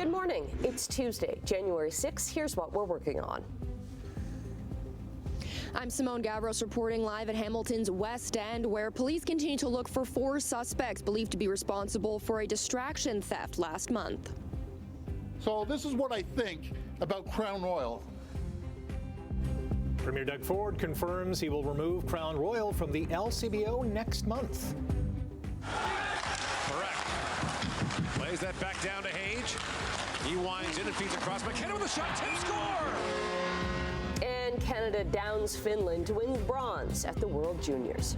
Good morning. It's Tuesday, January 6th. Here's what we're working on. I'm Simone Gavros reporting live at Hamilton's West End, where police continue to look for 4 suspects believed to be responsible for a distraction theft last month. So this is what I think about Crown Royal. Premier Doug Ford confirms he will remove Crown Royal from the LCBO next month. Correct. Lays that back down to Hage. He winds in and feeds across. McKenna with a shot. Tim score! And Canada downs Finland to win bronze at the World Juniors.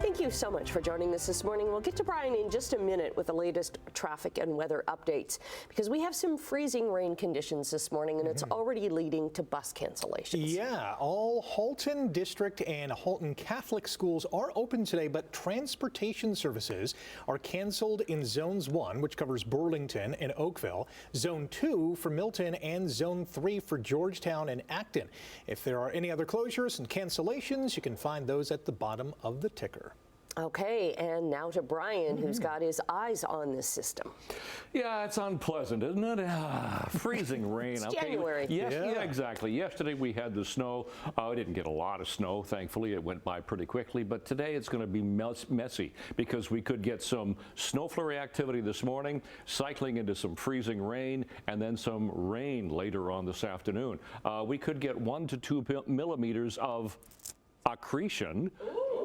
Thank you so much for joining us this morning. We'll get to Brian in just a minute with the latest traffic and weather updates, because we have some freezing rain conditions this morning, and it's already leading to bus cancellations. Yeah, all Halton District and Halton Catholic schools are open today, but transportation services are canceled in Zones 1, which covers Burlington and Oakville, Zone 2 for Milton, and Zone 3 for Georgetown and Acton. If there are any other closures and cancellations, you can find those at the bottom of the ticker. Okay, and now to Brian, who's got his eyes on this system. Yeah, it's unpleasant, isn't it? Freezing rain. It's January. Yes, yeah, exactly. Yesterday we had the snow. We didn't get a lot of snow, thankfully. It went by pretty quickly. But today it's going to be messy, because we could get some snow flurry activity this morning, cycling into some freezing rain, and then some rain later on this afternoon. We could get 1 to 2 millimeters of accretion.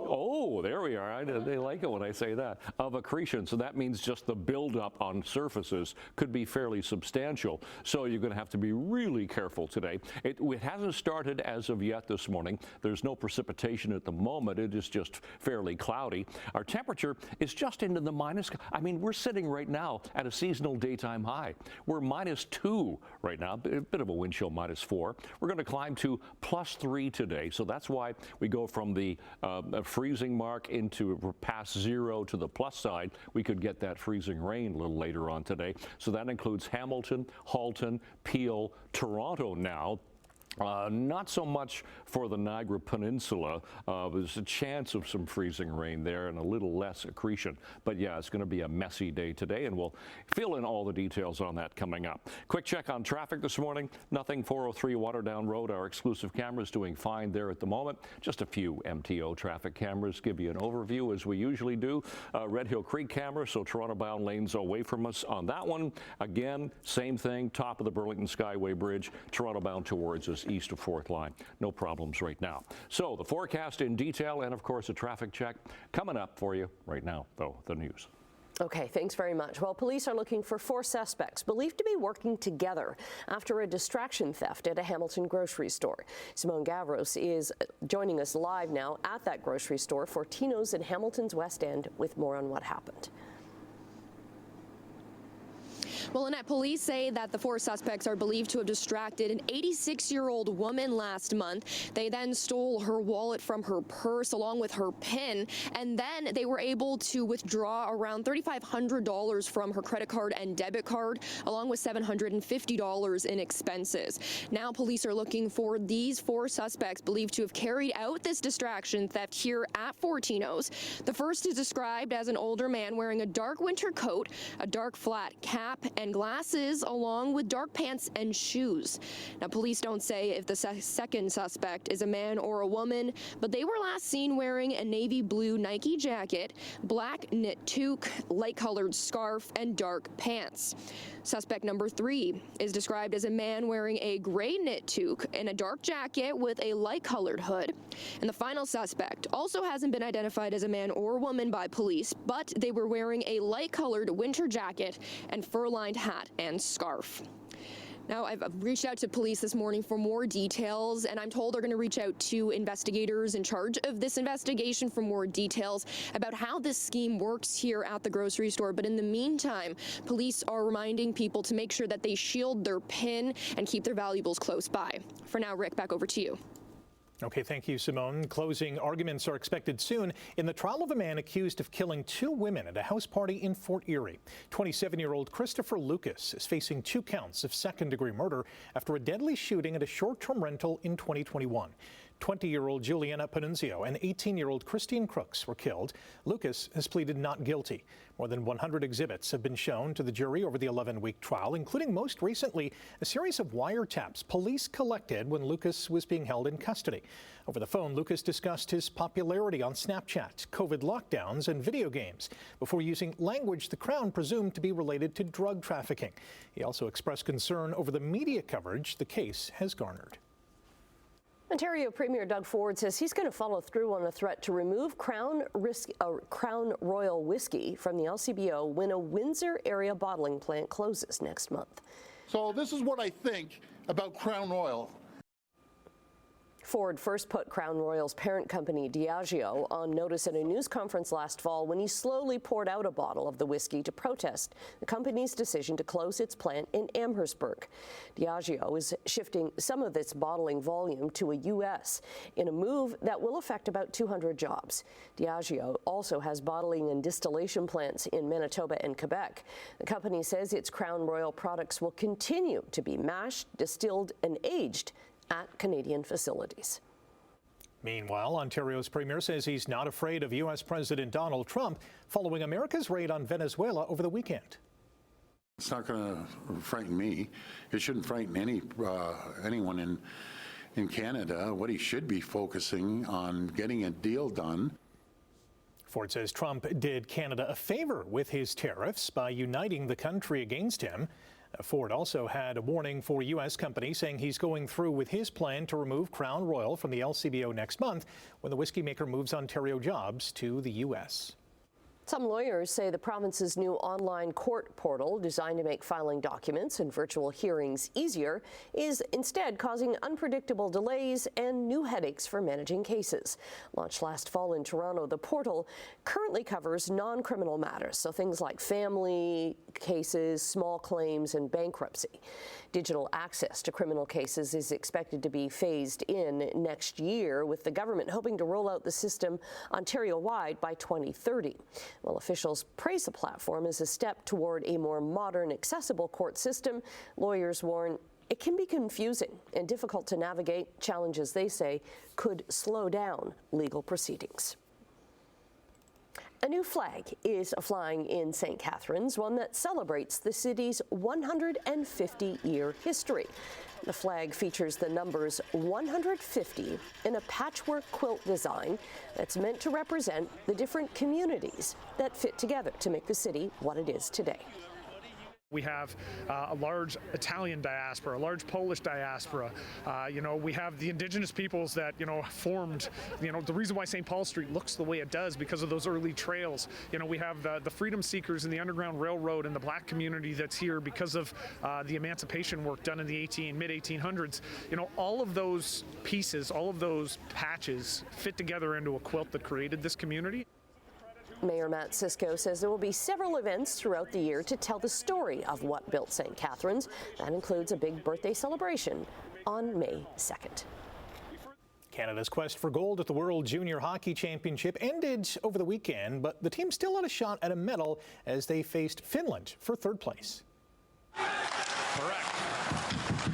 Oh, there we are. They like it when I say that. Of accretion. So that means just the buildup on surfaces could be fairly substantial. So you're going to have to be really careful today. It hasn't started as of yet this morning. There's no precipitation at the moment. It is just fairly cloudy. Our temperature is just into the minus. I mean, we're sitting right now at a seasonal daytime high. We're -2 right now, a bit of a wind chill, -4. We're going to climb to +3 today. So that's why we go from the freezing mark into past 0 to the plus side. We could get that freezing rain a little later on today. So that includes Hamilton, Halton, Peel, Toronto now. Not so much for the Niagara Peninsula. There's a chance of some freezing rain there and a little less accretion. But yeah, it's going to be a messy day today, and we'll fill in all the details on that coming up. Quick check on traffic this morning. Nothing 403 Waterdown Road. Our exclusive cameras doing fine there at the moment. Just a few MTO traffic cameras. Give you an overview as we usually do. Red Hill Creek camera, so Toronto bound lanes away from us on that one. Again, same thing. Top of the Burlington Skyway Bridge. Toronto bound towards us east of 4th line. No problems right now. So the forecast in detail, and of course a traffic check coming up for you right now, though, the news. Okay, thanks very much. Well, police are looking for 4 suspects believed to be working together after a distraction theft at a Hamilton grocery store. Simone Gavros is joining us live now at that grocery store, Fortinos in Hamilton's West End, with more on what happened. Well, Annette, police say that the 4 suspects are believed to have distracted an 86-year-old woman last month. They then stole her wallet from her purse along with her PIN, and then they were able to withdraw around $3,500 from her credit card and debit card, along with $750 in expenses. Now police are looking for these 4 suspects believed to have carried out this distraction theft here at Fortinos. The first is described as an older man wearing a dark winter coat, a dark flat cap, and glasses, along with dark pants and shoes. Now, police don't say if the second suspect is a man or a woman, but they were last seen wearing a navy blue Nike jacket, black knit toque, light-colored scarf, and dark pants. Suspect number 3 is described as a man wearing a gray knit toque and a dark jacket with a light-colored hood. And the final suspect also hasn't been identified as a man or woman by police, but they were wearing a light-colored winter jacket and fur-lined hat and scarf. Now, I've reached out to police this morning for more details, and I'm told they're going to reach out to investigators in charge of this investigation for more details about how this scheme works here at the grocery store. But in the meantime, police are reminding people to make sure that they shield their PIN and keep their valuables close by. For now, Rick, back over to you. Okay, thank you, Simone. Closing arguments are expected soon in the trial of a man accused of killing 2 women at a house party in Fort Erie. 27-year-old Christopher Lucas is facing 2 counts of second-degree murder after a deadly shooting at a short-term rental in 2021. 20-year-old Juliana Panunzio and 18-year-old Christine Crooks were killed. Lucas has pleaded not guilty. More than 100 exhibits have been shown to the jury over the 11-week trial, including most recently a series of wiretaps police collected when Lucas was being held in custody. Over the phone, Lucas discussed his popularity on Snapchat, COVID lockdowns, and video games before using language the Crown presumed to be related to drug trafficking. He also expressed concern over the media coverage the case has garnered. Ontario Premier Doug Ford says he's going to follow through on a threat to remove Crown Royal whiskey from the LCBO when a Windsor area bottling plant closes next month. So this is what I think about Crown Royal. Ford first put Crown Royal's parent company, Diageo, on notice at a news conference last fall when he slowly poured out a bottle of the whiskey to protest the company's decision to close its plant in Amherstburg. Diageo is shifting some of its bottling volume to a U.S. in a move that will affect about 200 jobs. Diageo also has bottling and distillation plants in Manitoba and Quebec. The company says its Crown Royal products will continue to be mashed, distilled, and aged at Canadian facilities. Meanwhile, Ontario's premier says he's not afraid of U.S. President Donald Trump following America's raid on Venezuela over the weekend. It's not going to frighten me. It shouldn't frighten anyone in Canada. What he should be focusing on getting a deal done. Ford says Trump did Canada a favor with his tariffs by uniting the country against him. Ford also had a warning for U.S. companies saying he's going through with his plan to remove Crown Royal from the LCBO next month when the whiskey maker moves Ontario jobs to the U.S. Some lawyers say the province's new online court portal, designed to make filing documents and virtual hearings easier, is instead causing unpredictable delays and new headaches for managing cases. Launched last fall in Toronto, the portal currently covers non-criminal matters, so things like family cases, small claims, and bankruptcy. Digital access to criminal cases is expected to be phased in next year, with the government hoping to roll out the system Ontario-wide by 2030. While officials praise the platform as a step toward a more modern, accessible court system, lawyers warn it can be confusing and difficult to navigate, challenges they say could slow down legal proceedings. A new flag is flying in St. Catharines, one that celebrates the city's 150-year history. The flag features the numbers 150 in a patchwork quilt design that's meant to represent the different communities that fit together to make the city what it is today. We have a large Italian diaspora, a large Polish diaspora. We have the indigenous peoples that, formed, the reason why St. Paul Street looks the way it does because of those early trails. We have the freedom seekers in the Underground Railroad and the black community that's here because of the emancipation work done in the mid-1800s. All of those pieces, all of those patches fit together into a quilt that created this community. Mayor Matt Cisco says there will be several events throughout the year to tell the story of what built St. Catharines. That includes a big birthday celebration on May 2nd. Canada's quest for gold at the World Junior Hockey Championship ended over the weekend, but the team still had a shot at a medal as they faced Finland for third place. Correct.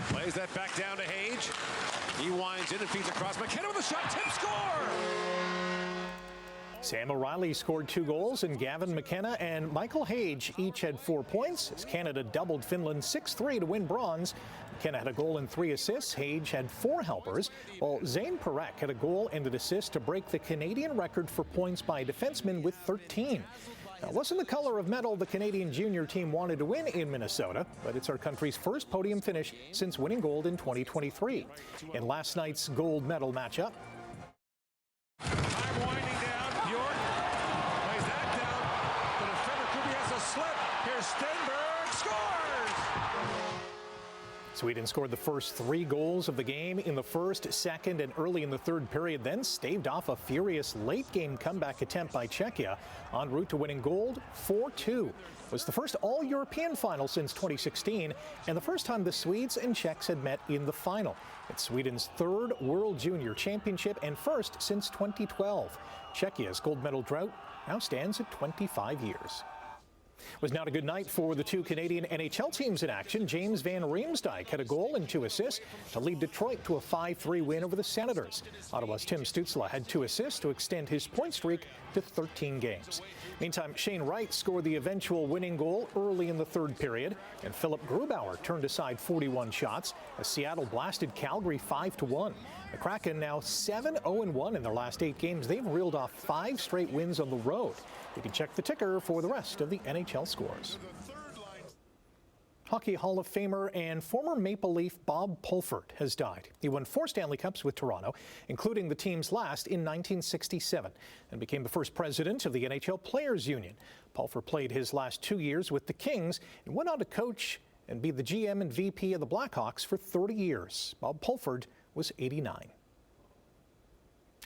Plays that back down to Hage. He winds in and feeds across. McKenna with a shot. Tip score! Sam O'Reilly scored 2 goals, and Gavin McKenna and Michael Hage each had 4 points as Canada doubled Finland 6-3 to win bronze. McKenna had a goal and 3 assists. Hage had 4 helpers, while Zane Parekh had a goal and an assist to break the Canadian record for points by a defenseman with 13. Now, it wasn't the color of medal the Canadian junior team wanted to win in Minnesota, but it's our country's first podium finish since winning gold in 2023. In last night's gold medal matchup, Sweden scored the first 3 goals of the game in the first, second, and early in the third period, then staved off a furious late-game comeback attempt by Czechia en route to winning gold 4-2. It was the first all-European final since 2016 and the first time the Swedes and Czechs had met in the final. It's Sweden's 3rd World Junior Championship and first since 2012. Czechia's gold medal drought now stands at 25 years. It was not a good night for the 2 Canadian NHL teams in action. James Van Riemsdyk had a goal and 2 assists to lead Detroit to a 5-3 win over the Senators. Ottawa's Tim Stützle had 2 assists to extend his point streak to 13 games. Meantime, Shane Wright scored the eventual winning goal early in the third period, and Philip Grubauer turned aside 41 shots as Seattle blasted Calgary 5-1. The Kraken now 7-0-1 in their last 8 games. They've reeled off 5 straight wins on the road. You can check the ticker for the rest of the NHL scores. Hockey Hall of Famer and former Maple Leaf Bob Pulford has died. He won 4 Stanley Cups with Toronto, including the team's last in 1967, and became the first president of the NHL Players Union. Pulford played his last 2 years with the Kings and went on to coach and be the GM and VP of the Blackhawks for 30 years. Bob Pulford was 89.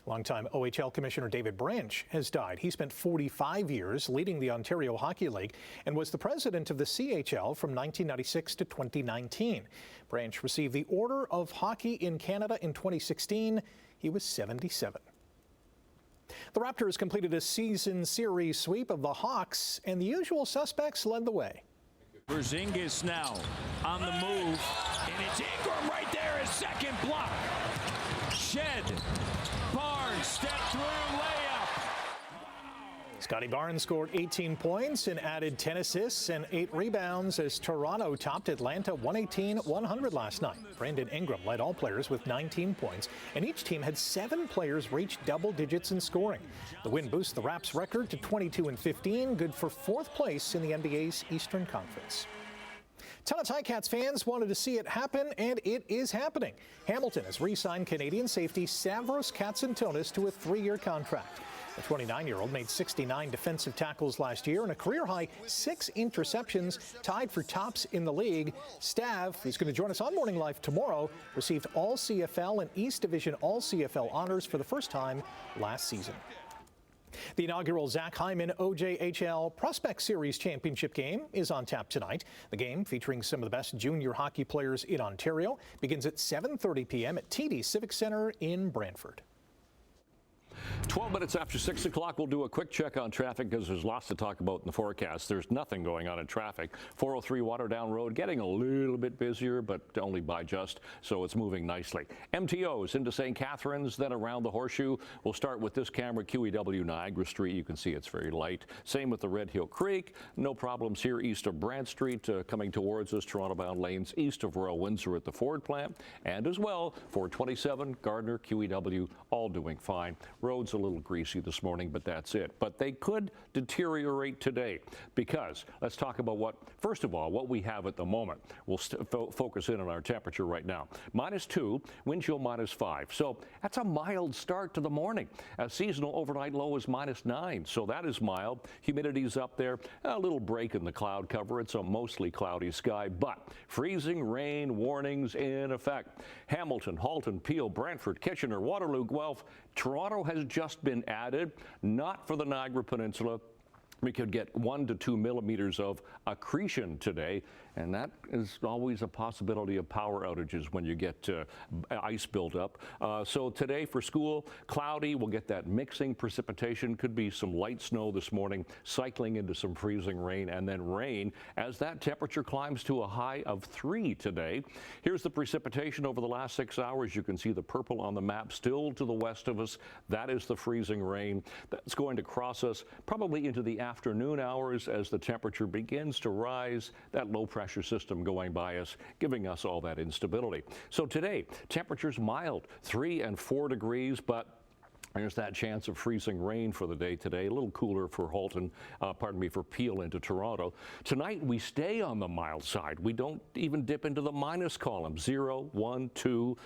Longtime OHL Commissioner David Branch has died. He spent 45 years leading the Ontario Hockey League and was the president of the CHL from 1996 to 2019. Branch received the Order of Hockey in Canada in 2016. He was 77. The Raptors completed a season series sweep of the Hawks, and the usual suspects led the way. Porzingis now on the move, and it's Ingram right there, his second block. Shed. Barnes step through, layup. Scotty Barnes scored 18 points and added 10 assists and 8 rebounds as Toronto topped Atlanta 118-100 last night. Brandon Ingram led all players with 19 points, and each team had 7 players reach double digits in scoring. The win boosts the Raps' record to 22-15, good for 4th place in the NBA's Eastern Conference. Ton of Ticats fans wanted to see it happen, and it is happening. Hamilton has re-signed Canadian safety Stavros Katsantonis to a 3-year contract. The 29-year-old made 69 defensive tackles last year and a career-high 6 interceptions, tied for tops in the league. Stav, who's going to join us on Morning Live tomorrow, received all CFL and East Division all CFL honors for the first time last season. The inaugural Zach Hyman OJHL Prospect Series Championship game is on tap tonight. The game, featuring some of the best junior hockey players in Ontario, begins at 7:30 p.m. at TD Civic Center in Brantford. 12 minutes after 6 o'clock, we'll do a quick check on traffic because there's lots to talk about in the forecast. There's nothing going on in traffic. 403 Waterdown Road getting a little bit busier, but only by just, so it's moving nicely. MTOs into St. Catharines, then around the Horseshoe. We'll start with this camera, QEW Niagara Street. You can see it's very light. Same with the Red Hill Creek. No problems here east of Brant Street coming towards us. Toronto-bound lanes east of Royal Windsor at the Ford plant. And as well, 427, Gardner, QEW, all doing fine. Roads a little greasy this morning, but that's it. But they could deteriorate today because let's talk about first of all, what we have at the moment. We'll focus in on our temperature right now. -2, wind chill -5. So that's a mild start to the morning. A seasonal overnight low is -9. So that is mild. Humidity's up there. A little break in the cloud cover. It's a mostly cloudy sky, but freezing rain warnings in effect. Hamilton, Halton, Peel, Brantford, Kitchener, Waterloo, Guelph. Toronto has just been added, not for the Niagara Peninsula. We could get 1 to 2 millimeters of accretion today, and that is always a possibility of power outages when you get ice buildup. So today for school, cloudy. We'll get that mixing precipitation. Could be some light snow this morning, cycling into some freezing rain, and then rain as that temperature climbs to a high of 3 today. Here's the precipitation over the last 6 hours. You can see the purple on the map still to the west of us. That is the freezing rain. That's going to cross us probably into the afternoon hours as the temperature begins to rise. That low pressure system going by us, giving us all that instability. So today, temperatures mild, 3 and 4 degrees, but There's that chance of freezing rain for the day today. A little cooler for Halton, for Peel into Toronto. Tonight, we stay on the mild side. We don't even dip into the minus column. 0, 1, 2.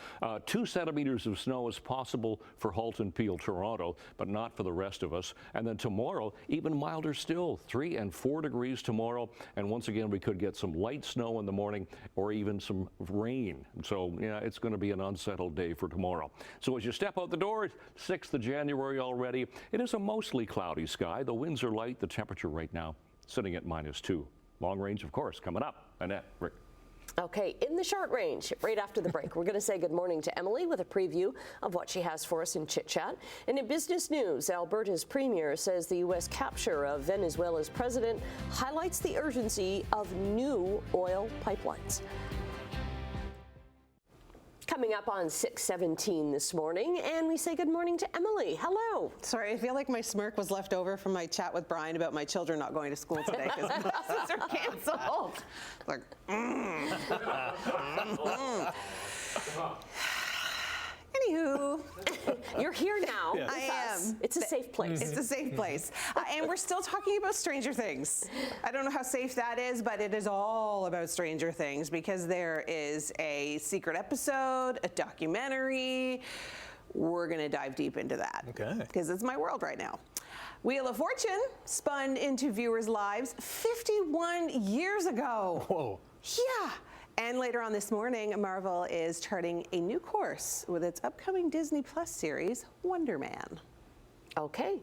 2 centimeters of snow is possible for Halton, Peel, Toronto, but not for the rest of us. And then tomorrow, even milder still. 3 and 4 degrees tomorrow. And once again, we could get some light snow in the morning or even some rain. So, yeah, it's going to be an unsettled day for tomorrow. So as you step out the door, 6th of January already, it is a mostly cloudy sky. The winds are light. The temperature right now sitting at -2. Long range, of course, coming up. Annette, Rick. Okay, in the short range, right after the break, we're going to say good morning to Emily with a preview of what she has for us in Chit Chat. And in business news, Alberta's premier says the U.S. capture of Venezuela's president highlights the urgency of new oil pipelines. Coming up on 6:17 this morning, and we say good morning to Emily. Hello. Sorry, I feel like my smirk was left over from my chat with Brian about my children not going to school today because classes are canceled. Like, Anywho. You're here now. Yes. I am. It's a safe place. It's a safe place. And we're still talking about Stranger Things. I don't know how safe that is, but it is all about Stranger Things because there is a secret episode, a documentary. We're going to dive deep into that. Okay. Because it's my world right now. Wheel of Fortune spun into viewers' lives 51 years ago. Whoa. Yeah. And later on this morning, Marvel is charting a new course with its upcoming Disney Plus series, Wonder Man. Okay.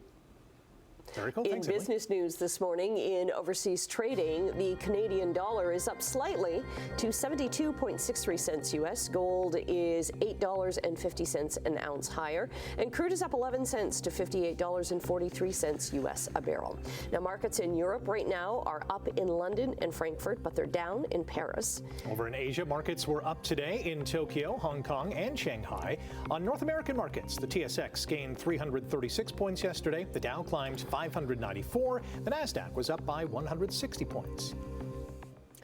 Very cool. In Thanks, Emily. business news this morning, in overseas trading, the Canadian dollar is up slightly to 72.63 cents U.S. Gold is $8.50 an ounce higher, and crude is up 11 cents to $58.43 U.S. a barrel. Now, markets in Europe right now are up in London and Frankfurt, but they're down in Paris. Over in Asia, markets were up today in Tokyo, Hong Kong, and Shanghai. On North American markets, the TSX gained 336 points yesterday. The Dow climbed 594. The Nasdaq was up by 160 points.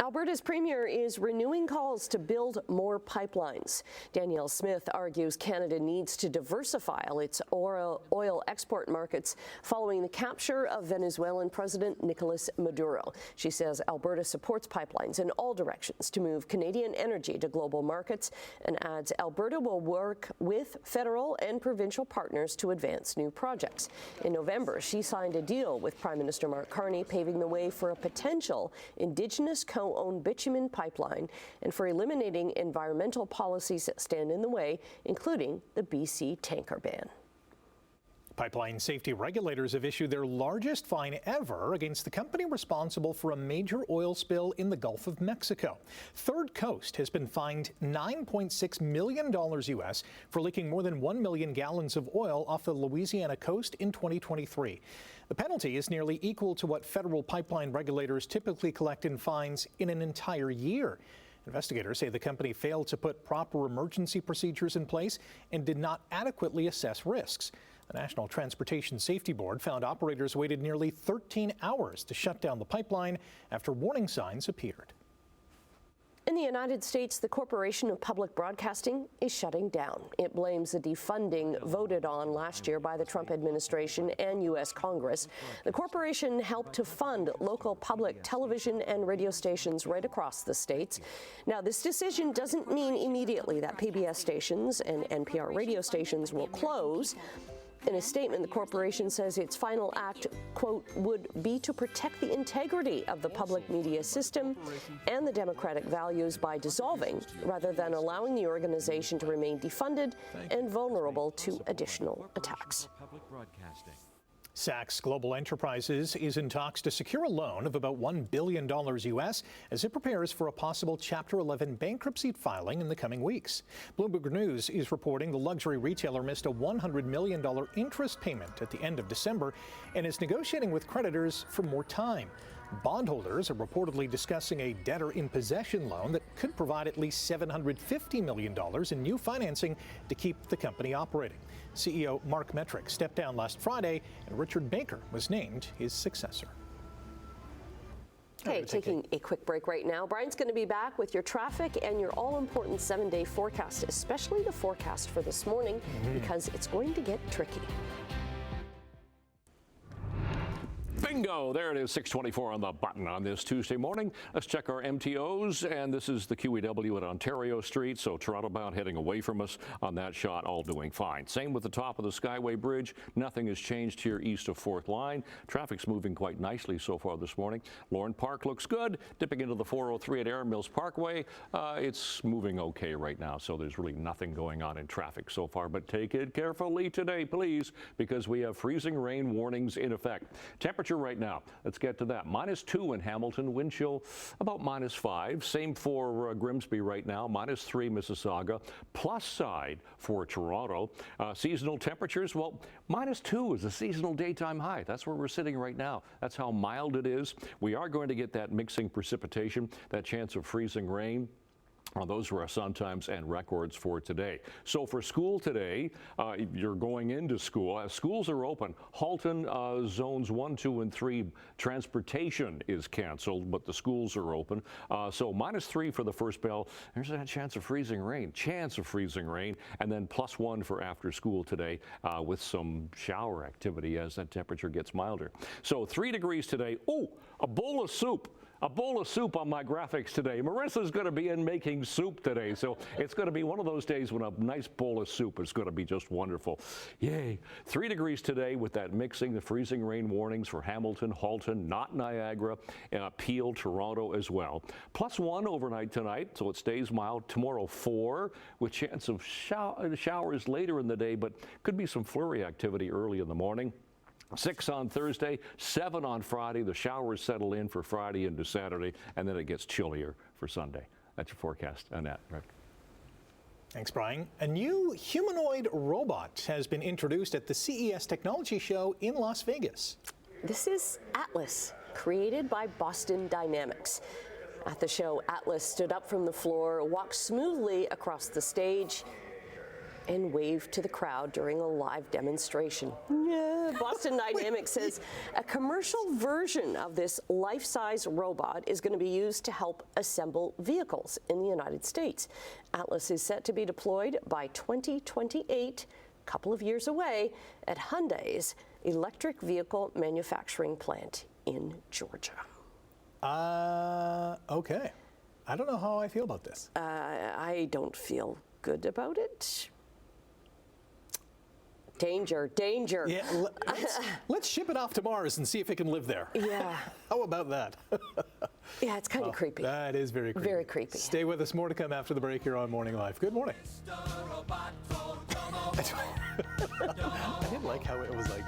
Alberta's premier is renewing calls to build more pipelines. Danielle Smith argues Canada needs to diversify its oil export markets following the capture of Venezuelan President Nicolas Maduro. She says Alberta supports pipelines in all directions to move Canadian energy to global markets, and adds Alberta will work with federal and provincial partners to advance new projects. In November, she signed a deal with Prime Minister Mark Carney, paving the way for a potential Indigenous co-owned bitumen pipeline and for eliminating environmental policies that stand in the way, including the BC tanker ban. Pipeline safety regulators have issued their largest fine ever against the company responsible for a major oil spill in the Gulf of Mexico. Third Coast has been fined $9.6 million U.S. for leaking more than 1 million gallons of oil off the Louisiana coast in 2023. The penalty is nearly equal to what federal pipeline regulators typically collect in fines in an entire year. Investigators say the company failed to put proper emergency procedures in place and did not adequately assess risks. The National Transportation Safety Board found operators waited nearly 13 hours to shut down the pipeline after warning signs appeared. In the United States, the Corporation of Public Broadcasting is shutting down. It blames the defunding voted on last year by the Trump administration and U.S. Congress. The corporation helped to fund local public television and radio stations right across the states. Now, this decision doesn't mean immediately that PBS stations and NPR radio stations will close. In a statement, the corporation says its final act, quote, would be to protect the integrity of the public media system and the democratic values by dissolving, rather than allowing the organization to remain defunded and vulnerable to additional attacks. Sachs Global Enterprises is in talks to secure a loan of about $1 billion U.S. as it prepares for a possible Chapter 11 bankruptcy filing in the coming weeks. Bloomberg News is reporting the luxury retailer missed a $100 million interest payment at the end of December and is negotiating with creditors for more time. Bondholders are reportedly discussing a debtor-in-possession loan that could provide at least $750 million in new financing to keep the company operating. CEO Mark Metrick stepped down last Friday, and Richard Baker was named his successor. Okay, taking a quick break right now. Brian's going to be back with your traffic and your all-important 7-day forecast, especially the forecast for this morning, because it's going to get tricky. Bingo! There it is, 6:24 on the button on this Tuesday morning. Let's check our MTOs, and this is the QEW at Ontario Street, so Toronto bound heading away from us on that shot, all doing fine. Same with the top of the Skyway Bridge. Nothing has changed here east of 4th Line. Traffic's moving quite nicely so far this morning. Lorne Park looks good. Dipping into the 403 at Air Mills Parkway. It's moving okay right now, so there's really nothing going on in traffic so far, but take it carefully today, please, because we have freezing rain warnings in effect. Temperature right now, let's get to that. -2 in Hamilton, wind chill about -5. Same for Grimsby right now, -3 Mississauga, plus side for Toronto. Seasonal temperatures, well, -2 is the seasonal daytime high. That's where we're sitting right now. That's how mild it is. We are going to get that mixing precipitation, that chance of freezing rain. Those were our sun times and records for today. So for school today, you're going into school. Schools are open. Halton zones 1, 2, and 3 transportation is canceled, but the schools are open. So -3 for the first bell. There's that chance of freezing rain. And then +1 for after school today with some shower activity as that temperature gets milder. So 3 degrees today. Oh, a bowl of soup. A bowl of soup on my graphics today. Marissa's going to be in making soup today, so it's going to be one of those days when a nice bowl of soup is going to be just wonderful. Yay. 3 degrees today with that mixing, the freezing rain warnings for Hamilton, Halton, not Niagara, Peel, Toronto as well. +1 overnight tonight, so it stays mild. Tomorrow 4 with chance of showers later in the day, but could be some flurry activity early in the morning. 6 on Thursday, 7 on Friday. The showers settle in for Friday into Saturday, and then it gets chillier for Sunday. That's your forecast, Annette. Right? Thanks, Brian. A new humanoid robot has been introduced at the CES Technology Show in Las Vegas. This is Atlas, created by Boston Dynamics. At the show, Atlas stood up from the floor, walked smoothly across the stage, and waved to the crowd during a live demonstration. Yeah. Boston Dynamics says a commercial version of this life-size robot is going to be used to help assemble vehicles in the United States. Atlas is set to be deployed by 2028, a couple of years away, at Hyundai's electric vehicle manufacturing plant in Georgia. Okay. I don't know how I feel about this. I don't feel good about it. Danger, danger. Yeah, let's ship it off to Mars and see if it can live there. Yeah. How about that? Yeah, it's kind of creepy. That is very creepy. Very creepy. Stay with us. More to come after the break here on Morning Live. Good morning. I didn't like how it was like...